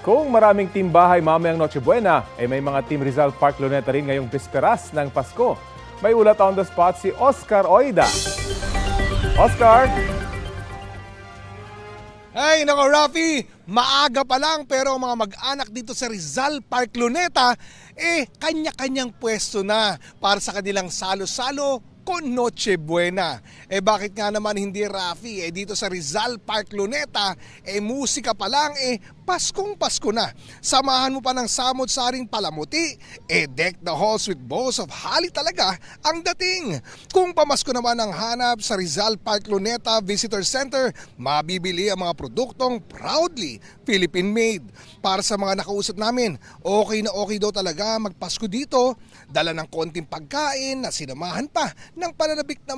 Kung maraming team bahay mamayang Noche Buena, may mga Team Rizal Park Luneta rin ngayong bisperas ng Pasko. May ulat on the spot si Oscar Oida. Oscar! Ay, nako Rafi, maaga pa lang pero ang mga mag-anak dito sa Rizal Park Luneta, kanya-kanyang pwesto na para sa kanilang salo-salo con Noche Buena. Bakit nga naman hindi Rafi? Dito sa Rizal Park Luneta, musika pa lang, Paskong Pasko na. Samahan mo pa ng samot-saring palamuti, deck the halls with bows of holly talaga ang dating. Kung pamasko naman ang hanap sa Rizal Park Luneta Visitor Center, mabibili ang mga produktong proudly Philippine-made. Para sa mga nakausap namin, okay na okay daw talaga magpasko dito, dala ng konting pagkain na sinamahan pa ng pananabik na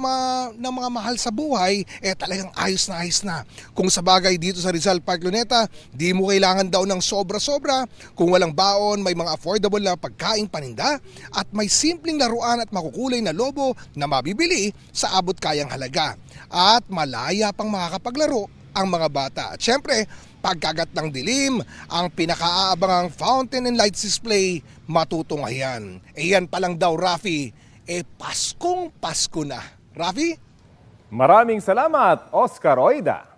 mga mahal sa buhay, talagang ayos na. Kung sa bagay dito sa Rizal Park Luneta, di mo kailangan daw ng sobra-sobra. Kung walang baon, may mga affordable na pagkain paninda at may simpleng laruan at makukulay na lobo na mabibili sa abot kayang halaga. At malaya pang makakapaglaro ang mga bata. At syempre, pagkagat ng dilim, ang pinakaaabangang fountain and lights display, matutunghayan. Yan pa lang daw, Rafi, Paskong Pasko na. Rafi? Maraming salamat, Oscar Oida.